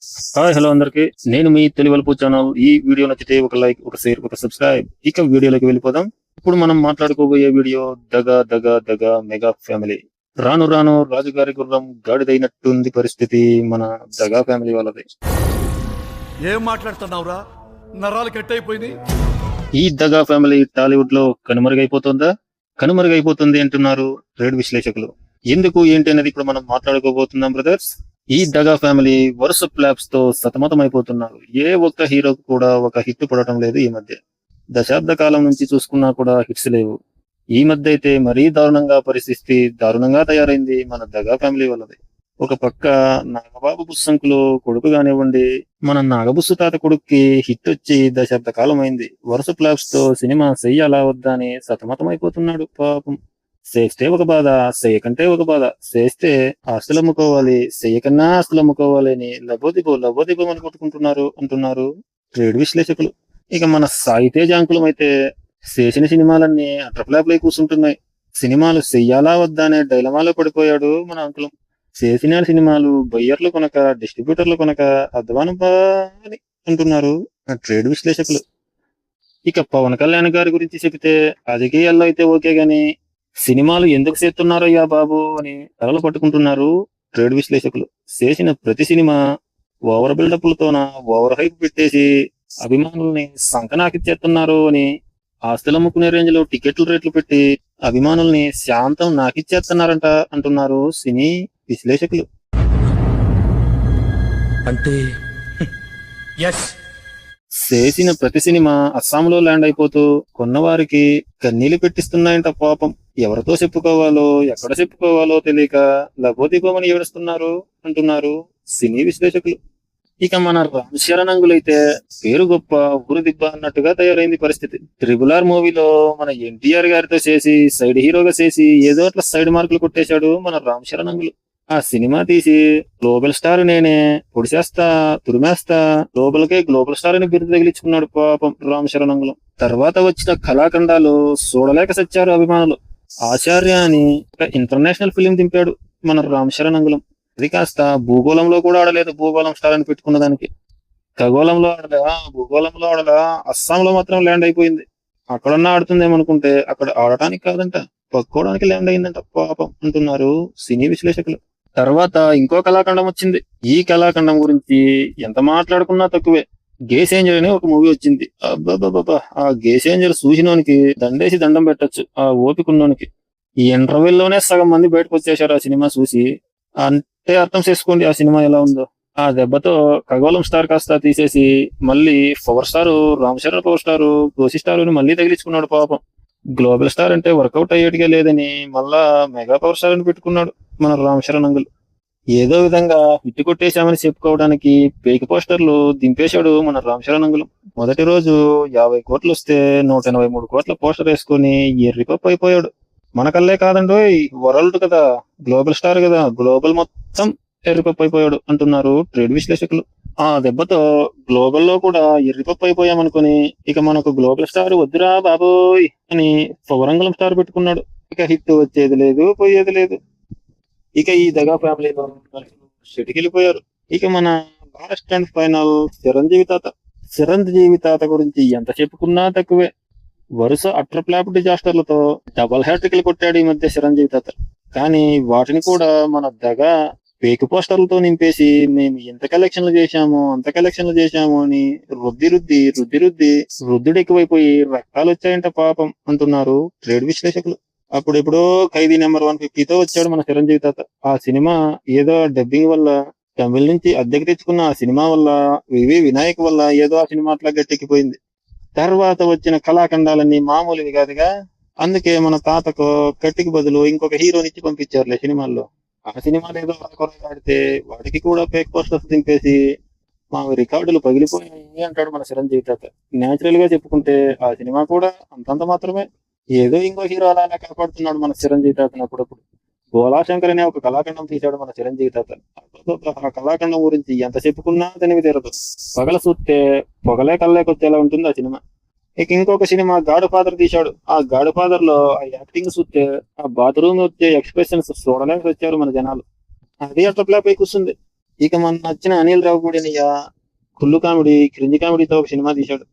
Hi hello అందరికి, నేను మీ తెలివలుపు channel. ఈ వీడియో నచ్చితే ఒక లైక్, ఒక షేర్, ఒక సబ్స్క్రైబ్. ఇక వీడియోలోకి వెళ్ళిపోదాం. ఇప్పుడు మనం మాట్లాడుకోబోయే వీడియో దగా దగా దగా మెగా ఫ్యామిలీ. రాను రాను రాజుగారి గుర్రం గాడిదైనట్టుంది పరిస్థితి మన దగా ఫ్యామిలీ వాళ్ళది. ఏం మాట్లాడుతున్నావురా? నరాలు కట్ అయిపోయింది. ఈ దగా ఫ్యామిలీ టాలీవుడ్ లో కనుమరుగైపోతుంది అంటున్నారు ట్రేడ్ విశ్లేషకులు. ఎందుకు ఏంటి అనేది ఇప్పుడు మనం మాట్లాడుకోబోతున్నాం బ్రదర్స్. ఈ దగా ఫ్యామిలీ వరుస ఫ్లాప్స్ తో సతమతం అయిపోతున్నారు. ఏ ఒక్క హీరోకు కూడా ఒక హిట్ పడటం లేదు ఈ మధ్య. దశాబ్ద కాలం నుంచి చూసుకున్నా కూడా హిట్స్ లేవు. ఈ మధ్య అయితే మరీ పరిస్థితి దారుణంగా తయారైంది మన దగా ఫ్యామిలీ వాళ్ళది. ఒక పక్క నాగబాబు బుస్సంకులు కొడుకు కానివ్వండి, మన నాగబుస్సు తాత కొడుక్కి హిట్ వచ్చి దశాబ్ద కాలం అయింది. వరుస ఫ్లాప్స్ తో సినిమా చెయ్యాలా వద్దా అని సతమతం అయిపోతున్నాడు పాపం. చేస్తే ఒక బాధ, చేయకంటే ఒక బాధ. చేస్తే ఆస్తులు అమ్ముకోవాలి, చెయ్యకన్నా ఆస్తులు అమ్ముకోవాలి అని లబోదిబో అని అంటున్నారు ట్రేడ్ విశ్లేషకులు. ఇక మన సాయితేజ అంకులం అయితే చేసిన సినిమాలన్నీ అట్రప్లాప్లై కూర్చుంటున్నాయి. సినిమాలు చెయ్యాలా వద్దా అనే డైలమాలో పడిపోయాడు మన అంకులం. చేసిన సినిమాలు బయ్యర్లు కొనక, డిస్ట్రిబ్యూటర్లు కొనక అధ్వానం అని అంటున్నారు ట్రేడ్ విశ్లేషకులు. ఇక పవన్ కళ్యాణ్ గారి గురించి చెబితే రాజకీయాల్లో అయితే ఓకే గాని సినిమాలు ఎందుకు చేస్తున్నారయ్యా బాబు అని తలలు పట్టుకుంటున్నారు ట్రేడ్ విశ్లేషకులు. చేసిన ప్రతి సినిమా ఓవర్ బిల్డప్లతోన ఓవర్ హైప్ పెట్టేసి అభిమానుల్ని సంకనాకిచ్చేస్తున్నారు అని, ఆస్తులు అమ్ముకునే రేంజ్ లో టికెట్ల రేట్లు పెట్టి అభిమానుల్ని శాంతం నాకిచ్చేస్తున్నారంట అంటున్నారు సినీ విశ్లేషకులు. అంటే చేసిన ప్రతి సినిమా అస్సాంలో ల్యాండ్ అయిపోతూ కొన్నవారికి కన్నీళ్లు పెట్టిస్తున్నాయంట పాపం. ఎవరితో చెప్పుకోవాలో, ఎక్కడ చెప్పుకోవాలో తెలియక లబోదిబోమని ఏడుస్తున్నారు అంటున్నారు సినీ విశ్లేషకులు. ఇక మన రామ్ చరణ్ అంగులైతే పేరు గొప్ప ఊరు దిబ్బ అన్నట్టుగా తయారైంది పరిస్థితి. RRR మూవీలో మన ఎన్టీఆర్ గారితో చేసి సైడ్ హీరోగా చేసి ఏదో అట్లా సైడ్ మార్కులు కొట్టేశాడు మన రామ్ చరణ్ అంగులు. ఆ సినిమా తీసి గ్లోబల్ స్టార్ నేనే, పొడిచేస్తా, తురిమేస్తా, గ్లోబల్ స్టార్ అని బిరుదు తగిలించుకున్నాడు పాపం రామ్ చరణ్ అంగులం. తర్వాత వచ్చిన కళాఖండాలు చూడలేక సచ్చారు అభిమానులు. ఆచార్య అని ఒక ఇంటర్నేషనల్ ఫిలిం దింపాడు మన రామ్ చరణ్ అంగులం. అది కాస్త భూగోళంలో కూడా ఆడలేదు, భూగోళం స్టార్ అని పెట్టుకున్న దానికి. ఖగోళంలో ఆడలా, అస్సాంలో మాత్రం ల్యాండ్ అయిపోయింది. అక్కడన్నా ఆడుతుందేమనుకుంటే అక్కడ ఆడటానికి కాదంట, పక్కోడానికి ల్యాండ్ అయిందంట పాపం అంటున్నారు సినీ విశ్లేషకులు. తర్వాత ఇంకో కళాఖండం వచ్చింది. ఈ కళాఖండం గురించి ఎంత మాట్లాడుకున్నా తక్కువే. గేసేంజర్ అని ఒక మూవీ వచ్చింది. అబ్బాబాబా, ఆ గేసేంజర్ చూసినోనికి దండేసి దండం పెట్టచ్చు ఆ ఓపికన్నోనికి. ఈ ఇంటర్వెల్ లోనే సగం మంది బయటకు వచ్చేసారు ఆ సినిమా చూసి. అంటే అర్థం చేసుకోండి ఆ సినిమా ఎలా ఉందో. ఆ దెబ్బతో ఖగోళం స్టార్ కాస్త తీసేసి మళ్ళీ power star Ram Charan power star గోసి స్టార్ అని మళ్ళీ తగిలించుకున్నాడు పాపం. గ్లోబల్ స్టార్ అంటే వర్కౌట్ అయ్యేటిగా లేదని మళ్ళా మెగా పవర్ స్టార్ అని పెట్టుకున్నాడు మన రామ్ చరణ్ అంగుల్. ఏదో విధంగా హిట్ కొట్టేశామని చెప్పుకోవడానికి పేకి పోస్టర్లు దింపేశాడు మన రామ్ చరణ్ అంగులం. మొదటి రోజు 50 కోట్లు వస్తే 183 కోట్ల పోస్టర్ వేసుకుని ఎర్రిపప్పు అయిపోయాడు. మన కల్లే కాదండో, వరల్డ్ కదా, గ్లోబల్ స్టార్ కదా, గ్లోబల్ మొత్తం ఎర్రిపప్పు అయిపోయాడు అంటున్నారు ట్రేడ్ విశ్లేషకులు. ఆ దెబ్బతో గ్లోబల్ లో కూడా ఎర్రిపప్పు అయిపోయామనుకుని ఇక మనకు గ్లోబల్ స్టార్ వద్దురా బాబోయ్ అని పవరంగలం స్టార్ పెట్టుకున్నాడు. ఇక హిట్ వచ్చేది లేదు, పోయేది లేదు. ఇక ఈ దగా ఫ్యామిలీలో షెటికెళ్ళిపోయారు. ఇక మన లాస్ట్ అండ్ ఫైనల్ చిరంజీవి తాత గురించి ఎంత చెప్పుకున్నా తక్కువే. వరుస అట్రప్లాప్ డిజాస్టర్లతో డబల్ హ్యాట్రిక్లు కొట్టాడు ఈ మధ్య చిరంజీవి తాత. కానీ వాటిని కూడా మన దగా ఫేక్ పోస్టర్లతో నింపేసి మేము ఎంత కలెక్షన్లు చేశాము అని రుద్దుడు ఎక్కువైపోయి రక్తాలు వచ్చాయంట పాపం అంటున్నారు ట్రేడ్ విశ్లేషకులు. అప్పుడెప్పుడో ఖైదీ నెంబర్ 150తో వచ్చాడు మన చిరంజీవి తాత. ఆ సినిమా ఏదో డబ్బింగ్ వల్ల, తమిళ నుంచి అద్దెకి తెచ్చుకున్న ఆ సినిమా వల్ల, వినాయక్ వల్ల ఏదో ఆ సినిమా అట్లా గట్టెక్కిపోయింది. తర్వాత వచ్చిన కళాఖండాలన్నీ మామూలువి కాదుగా. అందుకే మన తాతకు కట్టికి బదులు ఇంకొక హీరోనిచ్చి పంపించారులే సినిమాల్లో. ఆ సినిమాలు ఏదో ఆడితే వాటికి కూడా ఫేక్ పోస్టర్స్ దింపేసి మా రికార్డులు పగిలిపోయాయి అంటాడు మన చిరంజీవి తాత. న్యాచురల్ గా చెప్పుకుంటే ఆ సినిమా కూడా అంతంత మాత్రమే. ఏదో ఇంకో హీరో అలా కాపాడుతున్నాడు మన చిరంజీవి తాతను. అప్పుడప్పుడు గోలాశంకర్ అనే ఒక కళాఖండం తీశాడు మన చిరంజీవి తాత. ఆ కళాఖండం గురించి ఎంత చెప్పుకున్నా తనివి తీరదు. పగల చూస్తే పొగలే కళ్ళేకొచ్చేలా ఉంటుంది ఆ సినిమా. ఇక ఇంకొక సినిమా గాడ్ ఫాదర్ తీశాడు. ఆ గాడ్ ఫాదర్ లో ఆ యాక్టింగ్ చూస్తే, ఆ బాత్రూమ్ వచ్చే ఎక్స్ప్రెషన్స్ చూడలేక వచ్చారు మన జనాలు. అది అట్లా పై కూర్చుంది. ఇక మన నచ్చిన అనిల్ రావుపూడినయ్య కుళ్ళు కామెడీ క్రింజి కామెడీతో ఒక సినిమా తీశాడు.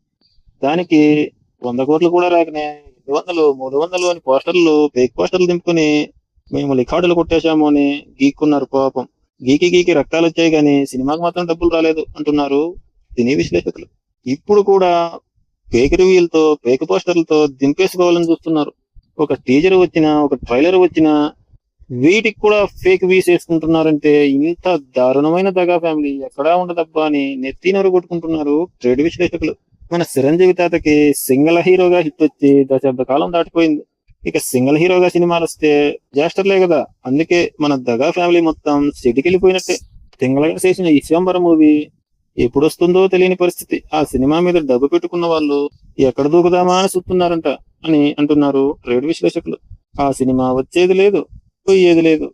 దానికి 100 కోట్లు కూడా రాకనే 200 300 అని పోస్టర్లు ఫేక్ పోస్టర్లు దింపుకొని మేము రికార్డులు కొట్టేశాము అని గీక్కున్నారు పాపం. గీకి రక్తాలు వచ్చాయి కానీ సినిమాకి మాత్రం డబ్బులు రాలేదు అంటున్నారు సినీ విశ్లేషకులు. ఇప్పుడు కూడా ఫేక్ రివ్యూలతో ఫేక్ పోస్టర్లతో దింపేసుకోవాలని చూస్తున్నారు. ఒక టీజర్ వచ్చినా ఒక ట్రైలర్ వచ్చినా వీటికి కూడా ఫేక్ వీస్ వేసుకుంటున్నారంటే ఇంత దారుణమైన దగా ఫ్యామిలీ ఎక్కడా ఉండదబ్బా అని నెత్తినోరు కొట్టుకుంటున్నారు ట్రేడ్ విశ్లేషకులు. మన చిరంజీవి తాతకి సింగిల్ హీరోగా హిట్ వచ్చి దశాబ్ద కాలం దాటిపోయింది. ఇక సింగిల్ హీరోగా సినిమాలు వస్తే జాస్టర్లే కదా. అందుకే మన దగా ఫ్యామిలీ మొత్తం సిటీకెళ్ళిపోయినట్టే. సింగిల్ గా చేసిన విశ్వంబర మూవీ ఎప్పుడు వస్తుందో తెలియని పరిస్థితి. ఆ సినిమా మీద డబ్బు పెట్టుకున్న వాళ్ళు ఎక్కడ దూకుదామా అని చూస్తున్నారంట అని అంటున్నారు ట్రేడ్ విశ్లేషకులు. ఆ సినిమా వచ్చేది లేదు, పోయేది లేదు,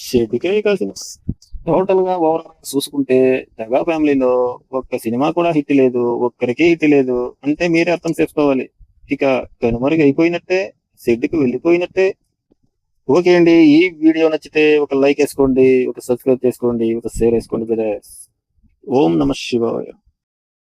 షెడ్కే కాసిన. టోటల్ గా ఓవరాల్ చూసుకుంటే దగా ఫ్యామిలీలో ఒక్క సినిమా కూడా హిట్ లేదు, ఒక్కరికి హిట్ లేదు అంటే మీరే అర్థం చేసుకోవాలి. ఇక కనుమరుగు అయిపోయినట్టే, షెడ్కి వెళ్ళిపోయినట్టే. ఓకే అండి, ఈ వీడియో నచ్చితే ఒక లైక్ వేసుకోండి, ఒక సబ్స్క్రైబ్ చేసుకోండి, ఒక షేర్ వేసుకోండి. ఓం నమ శివాయ.